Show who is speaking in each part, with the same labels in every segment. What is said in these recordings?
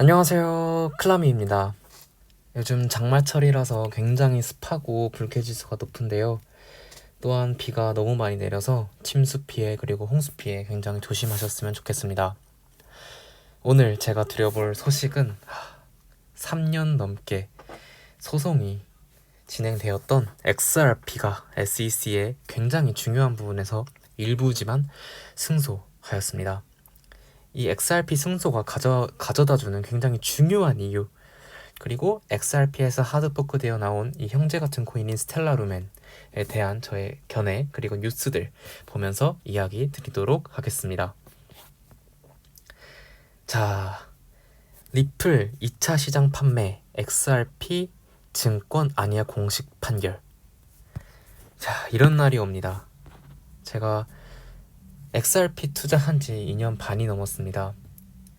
Speaker 1: 안녕하세요. 클라미입니다. 요즘 장마철이라서 굉장히 습하고 불쾌지수가 높은데요. 또한 비가 너무 많이 내려서 침수 피해 그리고 홍수 피해 굉장히 조심하셨으면 좋겠습니다. 오늘 제가 드려볼 소식은 3년 넘게 소송이 진행되었던 XRP가 SEC의 굉장히 중요한 부분에서 일부지만 승소하였습니다. 이 XRP 승소가 가져다주는 굉장히 중요한 이유, 그리고 XRP에서 하드포크 되어 나온 이 형제 같은 코인인 스텔라루멘에 대한 저의 견해 그리고 뉴스들 보면서 이야기 드리도록 하겠습니다. 자, 리플 2차 시장 판매 XRP 증권 아니야 공식 판결. 자, 이런 날이 옵니다. 제가 XRP 투자한 지 2년 반이 넘었습니다.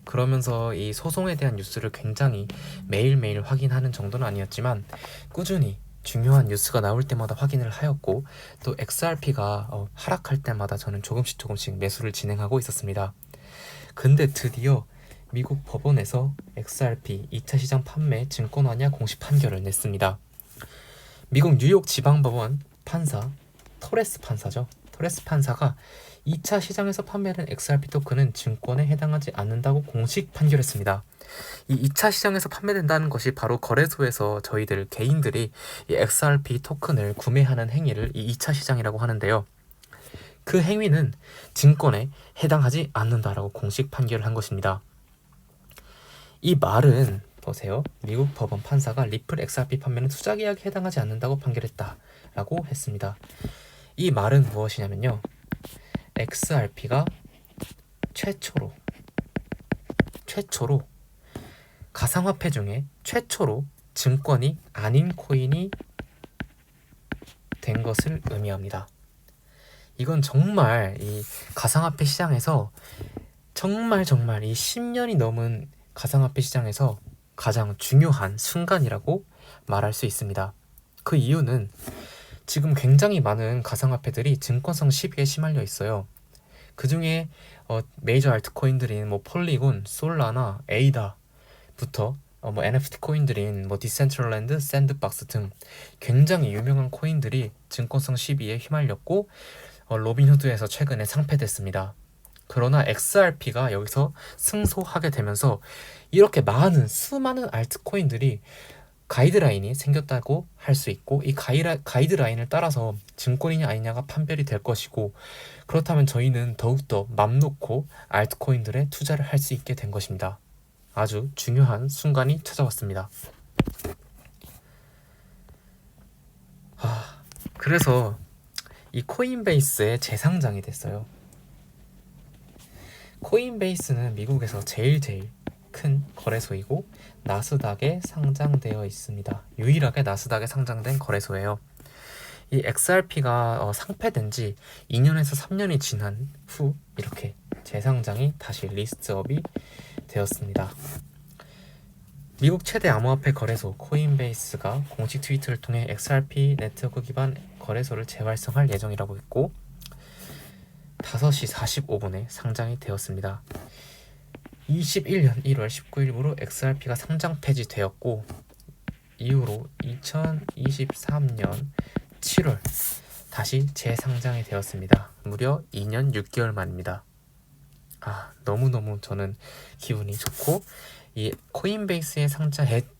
Speaker 1: 그러면서 이 소송에 대한 뉴스를 굉장히 매일매일 확인하는 정도는 아니었지만 꾸준히 중요한 뉴스가 나올 때마다 확인을 하였고, 또 XRP가 하락할 때마다 저는 조금씩 매수를 진행하고 있었습니다. 근데 드디어 미국 법원에서 XRP 2차 시장 판매 증권 아니야 공식 판결을 냈습니다. 미국 뉴욕 지방법원 판사, 토레스 판사죠. 토레스 판사가 2차 시장에서 판매된 XRP 토큰은 증권에 해당하지 않는다고 공식 판결했습니다. 이 2차 시장에서 판매된다는 것이 바로 거래소에서 저희들 개인들이 이 XRP 토큰을 구매하는 행위를 이 2차 시장이라고 하는데요. 그 행위는 증권에 해당하지 않는다라고 공식 판결을 한 것입니다. 이 말은 보세요. 미국 법원 판사가 리플 XRP 판매는 투자 계약에 해당하지 않는다고 판결했다라고 했습니다. 이 말은 무엇이냐면요. XRP가 최초로 가상화폐 중에 최초로 증권이 아닌 코인이 된 것을 의미합니다. 이건 정말 이 가상화폐 시장에서 정말 이 10년이 넘은 가상화폐 시장에서 가장 중요한 순간이라고 말할 수 있습니다. 그 이유는 지금 굉장히 많은 가상화폐들이 증권성 시비에 시말려 있어요. 그 중에 메이저 알트코인들인 폴리곤, 솔라나, 에이다부터 NFT 코인들인 디센트럴랜드, 샌드박스 등 굉장히 유명한 코인들이 증권성 시비에 휘말렸고 로빈후드에서 최근에 상폐됐습니다. 그러나 XRP가 여기서 승소하게 되면서 이렇게 수많은 알트코인들이 가이드라인이 생겼다고 할 수 있고, 이 가이드라인을 따라서 증권이냐 아니냐가 판별이 될 것이고, 그렇다면 저희는 더욱더 맘 놓고 알트코인들에 투자를 할 수 있게 된 것입니다. 아주 중요한 순간이 찾아왔습니다. 그래서 이 코인베이스에 재상장이 됐어요. 코인베이스는 미국에서 제일 큰 거래소이고 나스닥에 상장되어 있습니다. 유일하게 나스닥에 상장된 거래소예요. 이 XRP가 상폐된 지 2년에서 3년이 지난 후 이렇게 재상장이 다시 리스트업이 되었습니다. 미국 최대 암호화폐 거래소 코인베이스가 공식 트위터를 통해 XRP 네트워크 기반 거래소를 재활성할 예정이라고 했고 5시 45분에 상장이 되었습니다. 21년 1월 19일부로 XRP가 상장 폐지되었고 이후로 2023년 7월 다시 재상장이 되었습니다. 무려 2년 6개월 만입니다. 너무너무 저는 기분이 좋고, 이 코인베이스의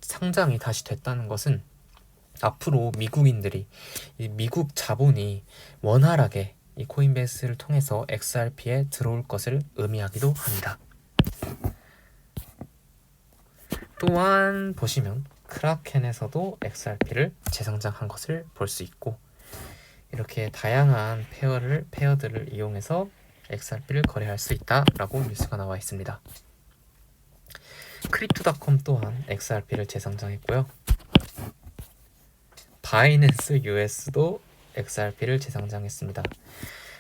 Speaker 1: 상장이 다시 됐다는 것은 앞으로 미국인들이 이 미국 자본이 원활하게 이 코인베이스를 통해서 XRP에 들어올 것을 의미하기도 합니다. 또한 보시면 크라켄에서도 XRP를 재상장한 것을 볼 수 있고, 이렇게 다양한 페어들을 이용해서 XRP를 거래할 수 있다라고 뉴스가 나와 있습니다. 크립토닷컴 또한 XRP를 재상장했고요. 바이낸스 US도 XRP를 재상장했습니다.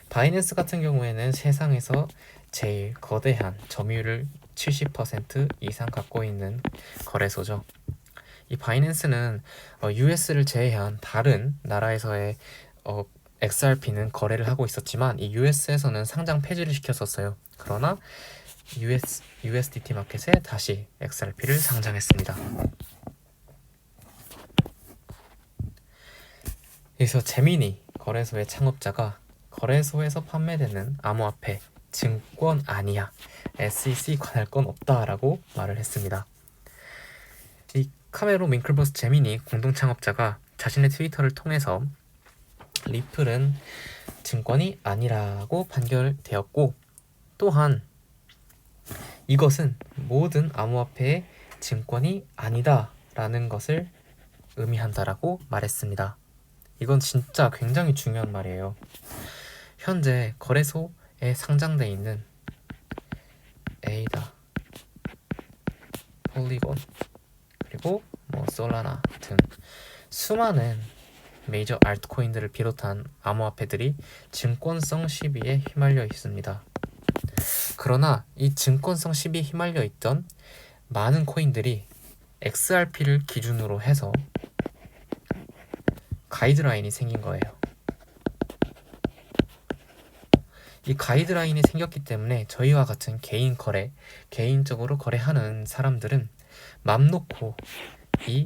Speaker 1: 바이낸스 같은 경우에는 세상에서 제일 거대한 점유율을 70% 이상 갖고 있는 거래소죠. 이 바이낸스는 US를 제외한 다른 나라에서의 XRP는 거래를 하고 있었지만 이 US에서는 상장 폐지를 시켰었어요. 그러나 USDT 마켓에 다시 XRP를 상장했습니다. 여기서 재민이 거래소의 창업자가 거래소에서 판매되는 암호화폐 증권 아니야, SEC 관할 건 없다라고 말을 했습니다. 이 카메론 윙클버스 재민이 공동 창업자가 자신의 트위터를 통해서 리플은 증권이 아니라고 판결되었고, 또한 이것은 모든 암호화폐의 증권이 아니다라는 것을 의미한다라고 말했습니다. 이건 진짜 굉장히 중요한 말이에요. 현재 거래소에 상장돼 있는 에이다, 폴리곤, 그리고 솔라나 등 수많은 메이저 알트코인들을 비롯한 암호화폐들이 증권성 시비에 휘말려 있습니다. 그러나 이 증권성 시비에 휘말려 있던 많은 코인들이 XRP를 기준으로 해서 가이드라인이 생긴 거예요. 이 가이드라인이 생겼기 때문에 저희와 같은 개인적으로 거래하는 사람들은 맘 놓고 이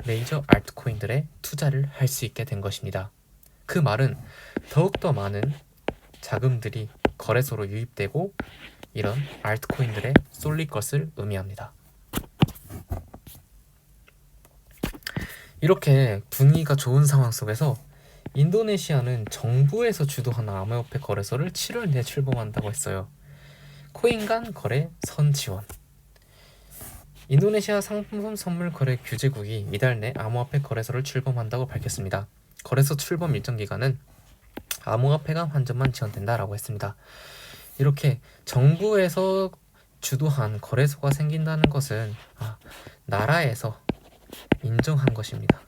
Speaker 1: 메이저 알트코인들에 투자를 할 수 있게 된 것입니다. 그 말은 더욱더 많은 자금들이 거래소로 유입되고 이런 알트코인들에 쏠릴 것을 의미합니다. 이렇게 분위기가 좋은 상황 속에서 인도네시아는 정부에서 주도하는 암호화폐 거래소를 7월 내에 출범한다고 했어요. 코인 간 거래 선 지원. 인도네시아 상품 선물 거래 규제국이 이달 내 암호화폐 거래소를 출범한다고 밝혔습니다. 거래소 출범 일정 기간은 암호화폐가 환전만 지원된다라고 했습니다. 이렇게 정부에서 주도한 거래소가 생긴다는 것은 나라에서 인정한 것입니다.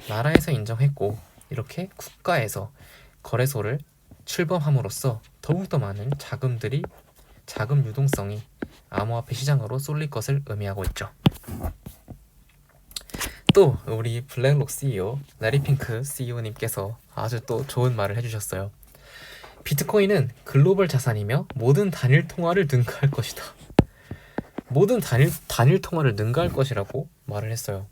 Speaker 1: 나라에서 인정했고 이렇게 국가에서 거래소를 출범함으로써 더욱더 많은 자금 유동성이 암호화폐 시장으로 쏠릴 것을 의미하고 있죠. 또 우리 블랙록 CEO, 라리핑크 CEO님께서 아주 또 좋은 말을 해주셨어요. 비트코인은 글로벌 자산이며 모든 단일 통화를 능가할 것이다. 모든 단일 통화를 능가할 것이라고 말을 했어요.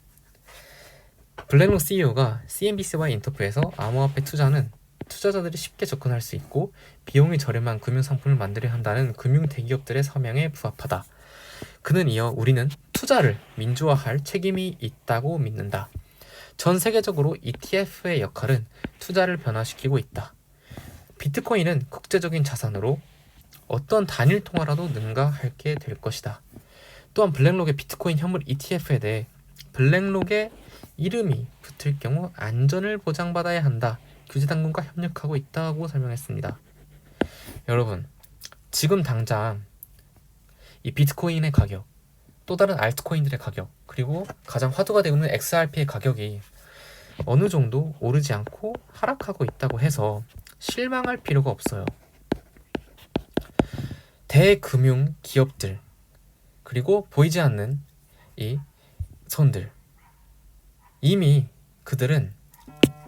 Speaker 1: 블랙록 CEO가 CNBC와 인터뷰에서 암호화폐 투자는 투자자들이 쉽게 접근할 수 있고 비용이 저렴한 금융상품을 만들어야 한다는 금융 대기업들의 사명에 부합하다. 그는 이어 우리는 투자를 민주화할 책임이 있다고 믿는다. 전 세계적으로 ETF의 역할은 투자를 변화시키고 있다. 비트코인은 국제적인 자산으로 어떤 단일 통화라도 능가하게 될 것이다. 또한 블랙록의 비트코인 현물 ETF에 대해 블랙록의 이름이 붙을 경우 안전을 보장받아야 한다. 규제당국과 협력하고 있다고 설명했습니다. 여러분, 지금 당장 이 비트코인의 가격, 또 다른 알트코인들의 가격, 그리고 가장 화두가 되고 있는 XRP의 가격이 어느 정도 오르지 않고 하락하고 있다고 해서 실망할 필요가 없어요. 대금융 기업들, 그리고 보이지 않는 이 손들, 이미 그들은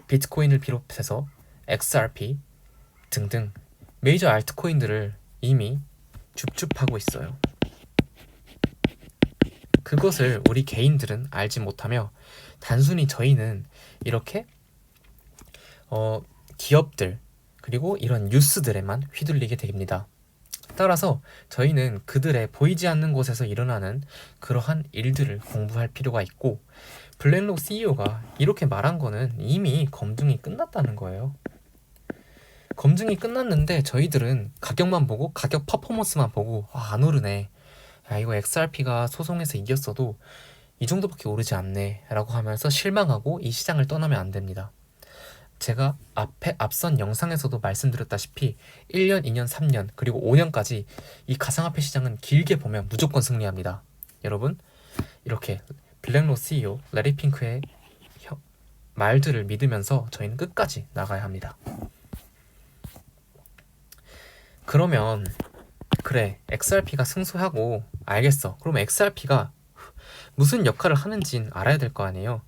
Speaker 1: 비트코인을 비롯해서 XRP 등등 메이저 알트코인들을 이미 줍줍하고 있어요. 그것을 우리 개인들은 알지 못하며 단순히 저희는 이렇게 기업들 그리고 이런 뉴스들에만 휘둘리게 됩니다. 따라서 저희는 그들의 보이지 않는 곳에서 일어나는 그러한 일들을 공부할 필요가 있고, 블랙록 CEO가 이렇게 말한 거는 이미 검증이 끝났다는 거예요. 검증이 끝났는데 저희들은 가격만 보고, 가격 퍼포먼스만 보고 안 오르네, 이거 XRP가 소송에서 이겼어도 이 정도밖에 오르지 않네 라고 하면서 실망하고 이 시장을 떠나면 안 됩니다. 제가 앞선 영상에서도 말씀드렸다시피 1년, 2년, 3년, 그리고 5년까지 이 가상화폐 시장은 길게 보면 무조건 승리합니다. 여러분, 이렇게 블랙록 CEO 레리 핑크의 말들을 믿으면서 저희는 끝까지 나가야 합니다. 그러면 그래, XRP가 승소하고 알겠어. 그럼 XRP가 무슨 역할을 하는지는 알아야 될 거 아니에요.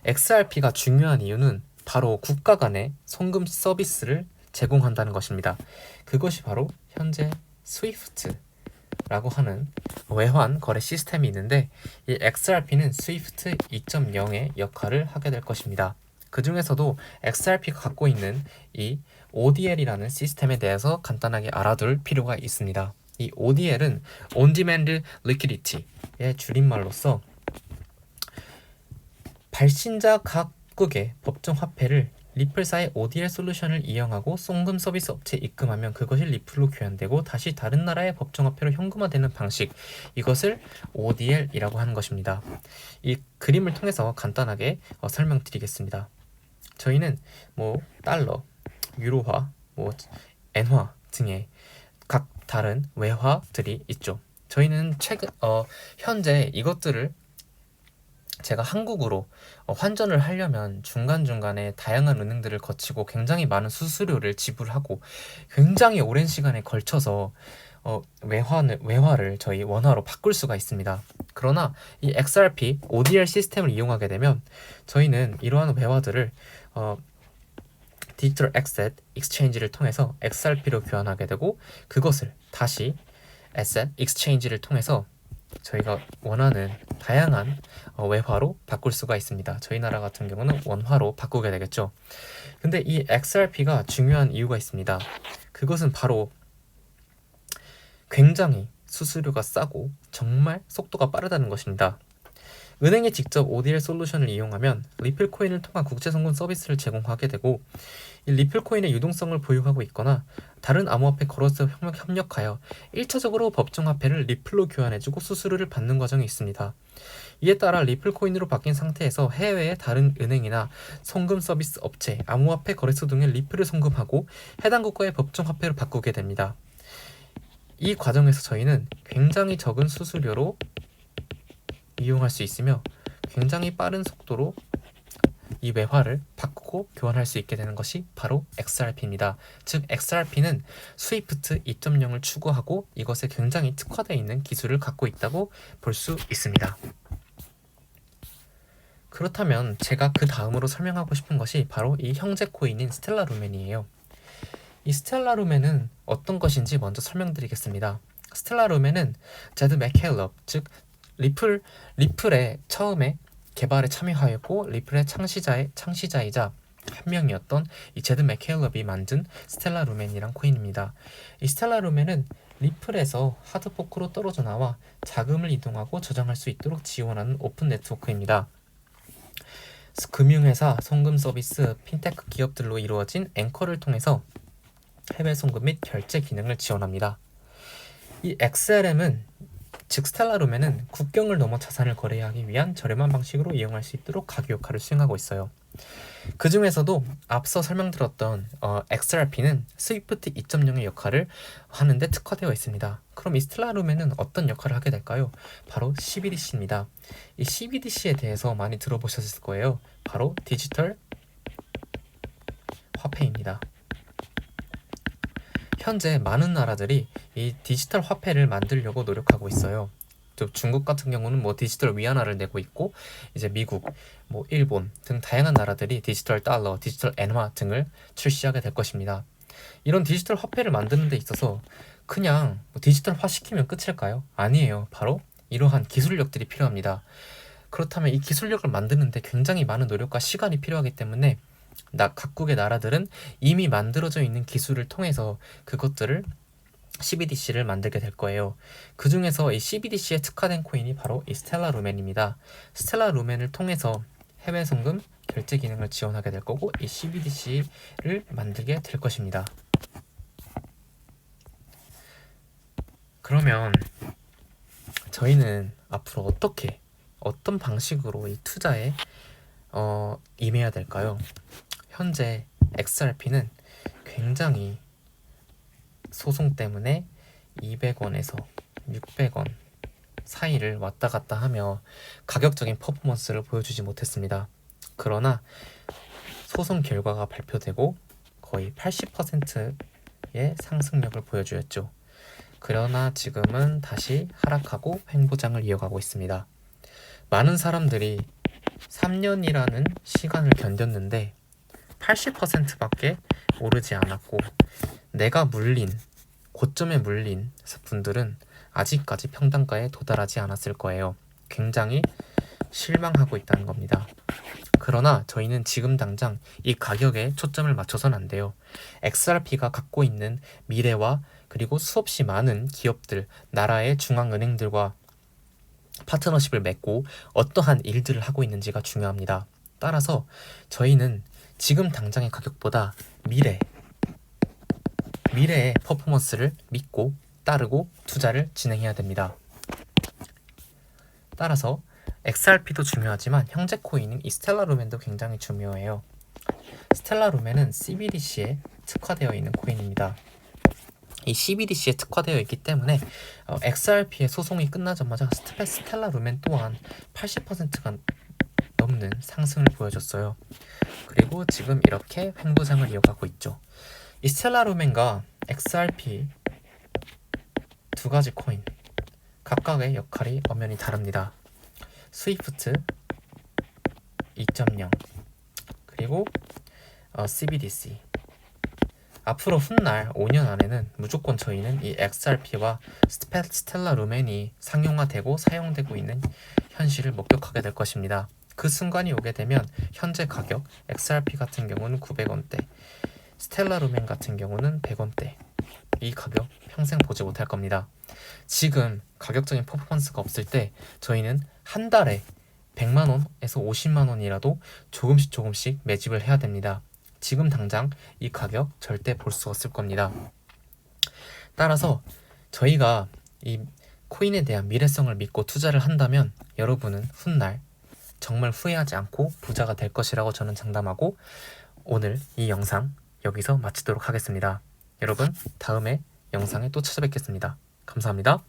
Speaker 1: XRP가 중요한 이유는 바로 국가 간의 송금 서비스를 제공한다는 것입니다. 그것이 바로 현재 스위프트, 라고 하는 외환 거래 시스템이 있는데 이 XRP는 스위프트 2.0의 역할을 하게 될 것입니다. 그 중에서도 XRP가 갖고 있는 이 ODL이라는 시스템에 대해서 간단하게 알아둘 필요가 있습니다. 이 ODL은 On Demand Liquidity의 줄임말로서 발신자 각국의 법정 화폐를 리플사의 ODL 솔루션을 이용하고 송금 서비스 업체에 입금하면 그것이 리플로 교환되고 다시 다른 나라의 법정 화폐로 현금화되는 방식, 이것을 ODL이라고 하는 것입니다. 이 그림을 통해서 간단하게 설명드리겠습니다. 저희는 달러, 유로화, 엔화 등의 각 다른 외화들이 있죠. 저희는 현재 이것들을 제가 한국으로 환전을 하려면 중간중간에 다양한 은행들을 거치고 굉장히 많은 수수료를 지불하고 굉장히 오랜 시간에 걸쳐서 외화를 저희 원화로 바꿀 수가 있습니다. 그러나 이 XRP ODL 시스템을 이용하게 되면 저희는 이러한 외화들을 디지털 에셋 익스체인지를 통해서 XRP로 교환하게 되고 그것을 다시 에셋 익스체인지를 통해서 저희가 원하는 다양한 외화로 바꿀 수가 있습니다. 저희 나라 같은 경우는 원화로 바꾸게 되겠죠. 근데 이 XRP가 중요한 이유가 있습니다. 그것은 바로 굉장히 수수료가 싸고 정말 속도가 빠르다는 것입니다. 은행이 직접 ODL 솔루션을 이용하면 리플 코인을 통한 국제 송금 서비스를 제공하게 되고 이 리플 코인의 유동성을 보유하고 있거나 다른 암호화폐 거래소에 협력하여 1차적으로 법정 화폐를 리플로 교환해주고 수수료를 받는 과정이 있습니다. 이에 따라 리플 코인으로 바뀐 상태에서 해외의 다른 은행이나 송금 서비스 업체, 암호화폐 거래소 등에 리플을 송금하고 해당 국가의 법정 화폐로 바꾸게 됩니다. 이 과정에서 저희는 굉장히 적은 수수료로 이용할 수 있으며 굉장히 빠른 속도로 이 외화를 바꾸고 교환할 수 있게 되는 것이 바로 XRP입니다. 즉 XRP는 스위프트 2.0을 추구하고 이것에 굉장히 특화되어 있는 기술을 갖고 있다고 볼 수 있습니다. 그렇다면 제가 그 다음으로 설명하고 싶은 것이 바로 이 형제 코인인 스텔라 루멘이에요. 이 스텔라 루멘은 어떤 것인지 먼저 설명드리겠습니다. 스텔라 루멘은 제드 맥켈럽, 즉 리플의 처음에 개발에 참여하였고 리플의 창시자이자 한 명이었던 이 제드 맥켈럽이 만든 스텔라 루멘이란 코인입니다. 이 스텔라 루멘은 리플에서 하드포크로 떨어져 나와 자금을 이동하고 저장할 수 있도록 지원하는 오픈 네트워크입니다. 금융회사, 송금 서비스, 핀테크 기업들로 이루어진 앵커를 통해서 해외 송금 및 결제 기능을 지원합니다. 이 XLM은 즉 스텔라 루멘은 국경을 넘어 자산을 거래하기 위한 저렴한 방식으로 이용할 수 있도록 가교 역할을 수행하고 있어요. 그 중에서도 앞서 설명드렸던 XRP는 스위프트 2.0의 역할을 하는데 특화되어 있습니다. 그럼 이 스텔라 루멘은 어떤 역할을 하게 될까요? 바로 CBDC입니다. 이 CBDC에 대해서 많이 들어보셨을 거예요. 바로 디지털 화폐입니다. 현재 많은 나라들이 이 디지털 화폐를 만들려고 노력하고 있어요. 중국 같은 경우는 디지털 위안화를 내고 있고 이제 미국, 일본 등 다양한 나라들이 디지털 달러, 디지털 엔화 등을 출시하게 될 것입니다. 이런 디지털 화폐를 만드는 데 있어서 그냥 디지털화 시키면 끝일까요? 아니에요. 바로 이러한 기술력들이 필요합니다. 그렇다면 이 기술력을 만드는데 굉장히 많은 노력과 시간이 필요하기 때문에 각국의 나라들은 이미 만들어져 있는 기술을 통해서 그것들을 CBDC를 만들게 될 거예요. 그 중에서 이 CBDC에 특화된 코인이 바로 이 스텔라 루멘입니다. 스텔라 루멘을 통해서 해외 송금 결제 기능을 지원하게 될 거고 이 CBDC를 만들게 될 것입니다. 그러면 저희는 앞으로 어떤 방식으로 이 투자에 임해야 될까요? 현재 XRP는 굉장히 소송 때문에 200원에서 600원 사이를 왔다 갔다 하며 가격적인 퍼포먼스를 보여주지 못했습니다. 그러나 소송 결과가 발표되고 거의 80%의 상승력을 보여주었죠. 그러나 지금은 다시 하락하고 횡보장을 이어가고 있습니다. 많은 사람들이 3년이라는 시간을 견뎠는데 80%밖에 오르지 않았고 내가 고점에 물린 분들은 아직까지 평단가에 도달하지 않았을 거예요. 굉장히 실망하고 있다는 겁니다. 그러나 저희는 지금 당장 이 가격에 초점을 맞춰서는 안 돼요. XRP가 갖고 있는 미래와 그리고 수없이 많은 기업들, 나라의 중앙은행들과 파트너십을 맺고 어떠한 일들을 하고 있는지가 중요합니다. 따라서 저희는 지금 당장의 가격보다 미래의 퍼포먼스를 믿고 따르고 투자를 진행해야 됩니다. 따라서 XRP도 중요하지만 형제 코인인 이 스텔라 루멘도 굉장히 중요해요. 스텔라 루멘은 CBDC에 특화되어 있는 코인입니다. 이 CBDC에 특화되어 있기 때문에 XRP의 소송이 끝나자마자 스텔라 루멘 또한 80%가 넘는 상승을 보여줬어요. 그리고 지금 이렇게 횡보장을 이어가고 있죠. 이 스텔라 루멘과 XRP 두 가지 코인 각각의 역할이 엄연히 다릅니다. 스위프트 2.0 그리고 CBDC. 앞으로 훗날 5년 안에는 무조건 저희는 이 XRP와 스텔라 루멘이 상용화되고 사용되고 있는 현실을 목격하게 될 것입니다. 그 순간이 오게 되면 현재 가격 XRP 같은 경우는 900원대, 스텔라 루멘 같은 경우는 100원대. 이 가격 평생 보지 못할 겁니다. 지금 가격적인 퍼포먼스가 없을 때 저희는 한 달에 100만원에서 50만원이라도 조금씩 매집을 해야 됩니다. 지금 당장 이 가격 절대 볼 수 없을 겁니다. 따라서 저희가 이 코인에 대한 미래성을 믿고 투자를 한다면 여러분은 훗날 정말 후회하지 않고 부자가 될 것이라고 저는 장담하고 오늘 이 영상 여기서 마치도록 하겠습니다. 여러분 다음에 영상에 또 찾아뵙겠습니다. 감사합니다.